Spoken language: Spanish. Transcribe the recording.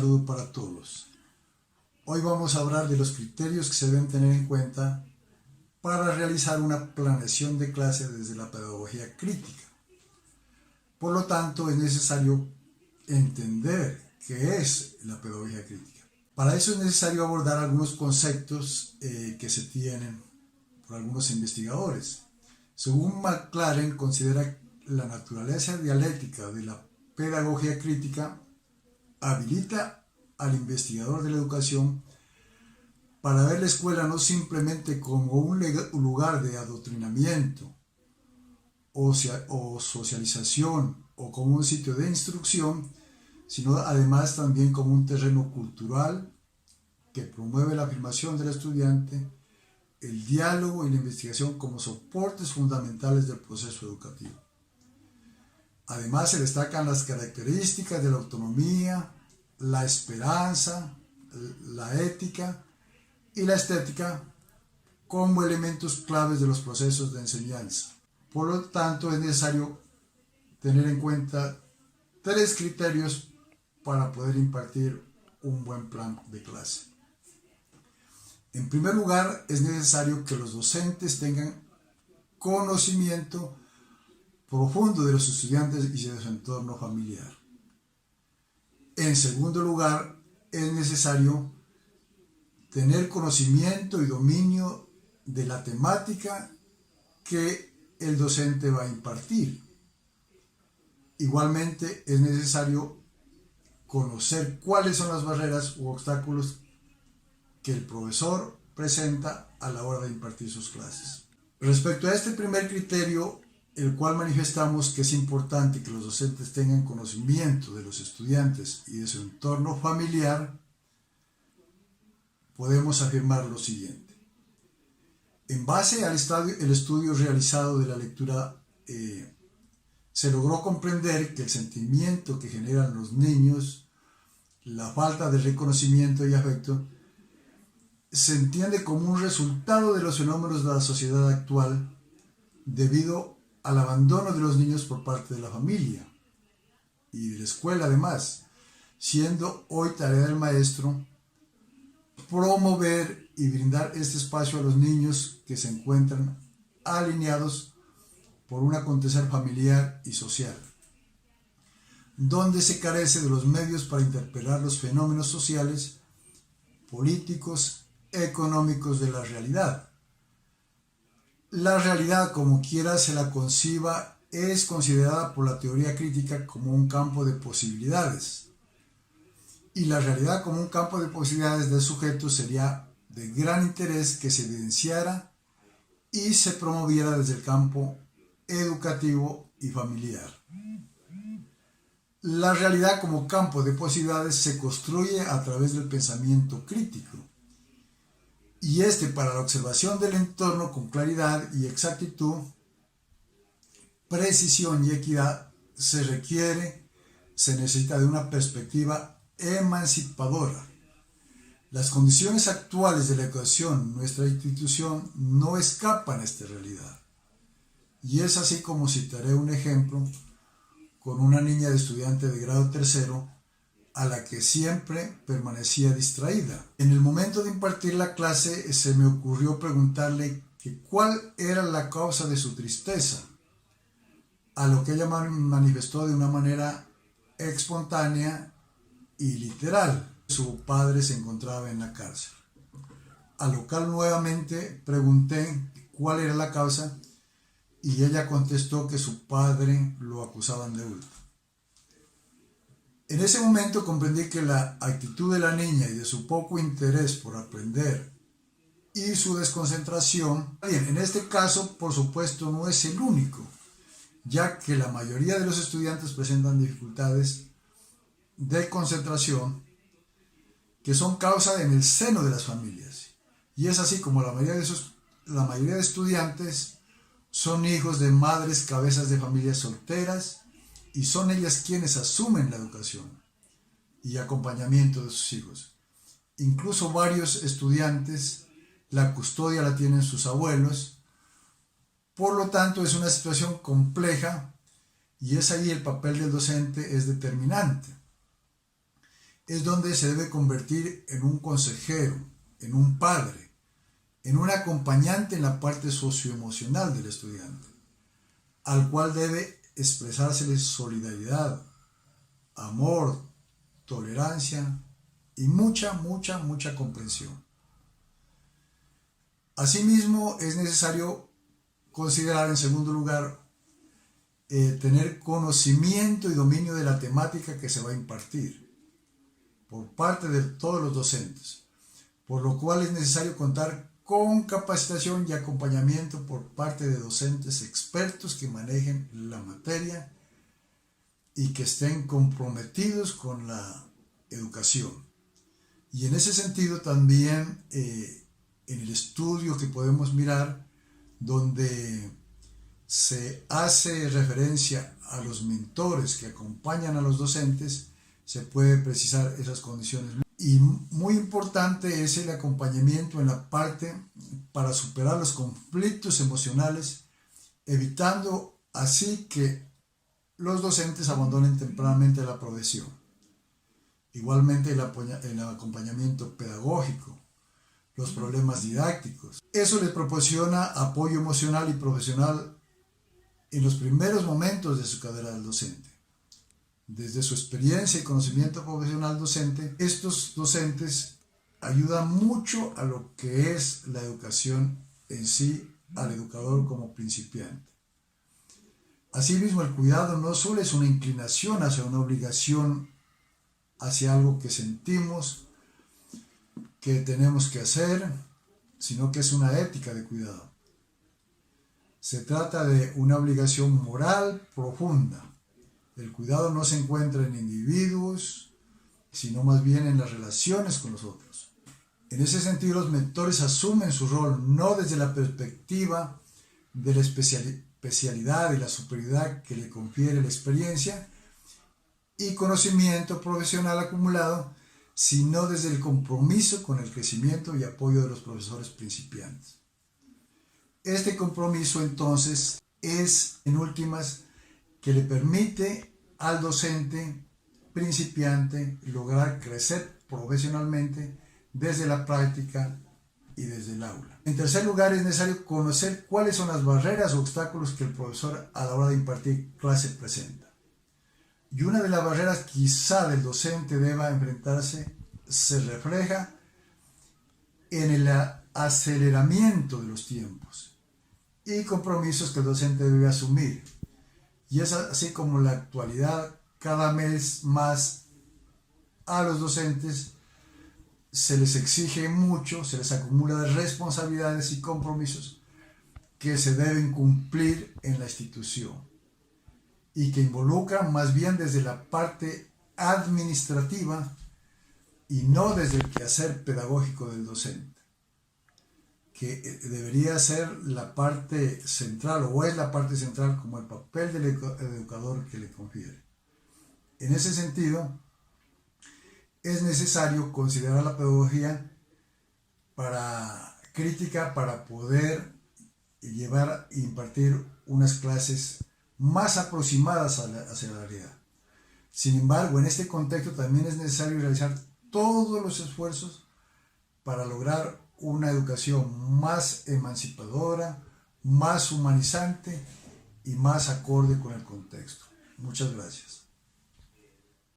Saludo para todos. Hoy vamos a hablar de los criterios que se deben tener en cuenta para realizar una planeación de clase desde la pedagogía crítica. Por lo tanto, es necesario entender qué es la pedagogía crítica. Para eso es necesario abordar algunos conceptos que se tienen por algunos investigadores. Según McLaren, considera la naturaleza dialéctica de la pedagogía crítica habilita al investigador de la educación para ver la escuela no simplemente como un lugar de adoctrinamiento o socialización o como un sitio de instrucción, sino además también como un terreno cultural que promueve la afirmación del estudiante, el diálogo y la investigación como soportes fundamentales del proceso educativo. Además, se destacan las características de la autonomía, la esperanza, la ética y la estética como elementos claves de los procesos de enseñanza. Por lo tanto, es necesario tener en cuenta 3 criterios para poder impartir un buen plan de clase. En primer lugar, es necesario que los docentes tengan conocimiento profundo de los estudiantes y de su entorno familiar. En segundo lugar, es necesario tener conocimiento y dominio de la temática que el docente va a impartir. Igualmente, es necesario conocer cuáles son las barreras u obstáculos que el profesor presenta a la hora de impartir sus clases. Respecto a este primer criterio, el cual manifestamos que es importante que los docentes tengan conocimiento de los estudiantes y de su entorno familiar, podemos afirmar lo siguiente. En base al estudio realizado de la lectura, se logró comprender que el sentimiento que generan los niños, la falta de reconocimiento y afecto, se entiende como un resultado de los fenómenos de la sociedad actual debido al abandono de los niños por parte de la familia y de la escuela además, siendo hoy tarea del maestro promover y brindar este espacio a los niños que se encuentran alineados por un acontecer familiar y social, donde se carece de los medios para interpelar los fenómenos sociales, políticos, económicos de la realidad. La realidad, como quiera se la conciba, es considerada por la teoría crítica como un campo de posibilidades. Y la realidad como un campo de posibilidades del sujeto sería de gran interés que se evidenciara y se promoviera desde el campo educativo y familiar. La realidad como campo de posibilidades se construye a través del pensamiento crítico. Y para la observación del entorno con claridad y exactitud, precisión y equidad, se necesita de una perspectiva emancipadora. Las condiciones actuales de la educación en nuestra institución no escapan a esta realidad. Y es así como citaré un ejemplo con una niña de estudiante de grado tercero a la que siempre permanecía distraída. En el momento de impartir la clase se me ocurrió preguntarle que cuál era la causa de su tristeza, a lo que ella manifestó de una manera espontánea y literal. Su padre se encontraba en la cárcel. A lo cual nuevamente pregunté cuál era la causa y ella contestó que su padre lo acusaban de hurto. En ese momento comprendí que la actitud de la niña y de su poco interés por aprender y su desconcentración, bien, en este caso por supuesto no es el único, ya que la mayoría de los estudiantes presentan dificultades de concentración que son causa en el seno de las familias. Y es así como la mayoría de estudiantes son hijos de madres cabezas de familias solteras, y son ellas quienes asumen la educación y acompañamiento de sus hijos. Incluso varios estudiantes, la custodia la tienen sus abuelos. Por lo tanto, es una situación compleja y es ahí el papel del docente es determinante. es donde se debe convertir en un consejero, en un padre, en un acompañante en la parte socioemocional del estudiante, al cual debe expresársele solidaridad, amor, tolerancia y mucha comprensión. Asimismo, es necesario considerar, en segundo lugar, tener conocimiento y dominio de la temática que se va a impartir por parte de todos los docentes, por lo cual es necesario contar con capacitación y acompañamiento por parte de docentes expertos que manejen la materia y que estén comprometidos con la educación. Y en ese sentido también en el estudio que podemos mirar, donde se hace referencia a los mentores que acompañan a los docentes, se puede precisar esas condiciones. Y muy importante es el acompañamiento en la parte para superar los conflictos emocionales, evitando así que los docentes abandonen tempranamente la profesión. Igualmente el acompañamiento pedagógico, los problemas didácticos. Eso les proporciona apoyo emocional y profesional en los primeros momentos de su carrera del docente. Desde su experiencia y conocimiento profesional docente, estos docentes ayudan mucho a lo que es la educación en sí, al educador como principiante. Asimismo, el cuidado no solo es una inclinación hacia una obligación, hacia algo que sentimos que tenemos que hacer, sino que es una ética de cuidado. Se trata de una obligación moral profunda. El cuidado no se encuentra en individuos, sino más bien en las relaciones con los otros. En ese sentido, los mentores asumen su rol no desde la perspectiva de la especialidad y la superioridad que le confiere la experiencia y conocimiento profesional acumulado, sino desde el compromiso con el crecimiento y apoyo de los profesores principiantes. Este compromiso, entonces, es, en últimas, que le permite al docente principiante lograr crecer profesionalmente desde la práctica y desde el aula. En tercer lugar, es necesario conocer cuáles son las barreras o obstáculos que el profesor a la hora de impartir clase presenta. Y una de las barreras quizá del docente deba enfrentarse se refleja en el aceleramiento de los tiempos y compromisos que el docente debe asumir. Y es así como en la actualidad cada vez más a los docentes se les exige mucho, se les acumula responsabilidades y compromisos que se deben cumplir en la institución y que involucran más bien desde la parte administrativa y no desde el quehacer pedagógico del docente, que debería ser la parte central o es la parte central como el papel del educador que le confiere. En ese sentido, es necesario considerar la pedagogía crítica para poder llevar e impartir unas clases más aproximadas hacia la realidad. Sin embargo, en este contexto también es necesario realizar todos los esfuerzos para lograr una educación más emancipadora, más humanizante y más acorde con el contexto. Muchas gracias.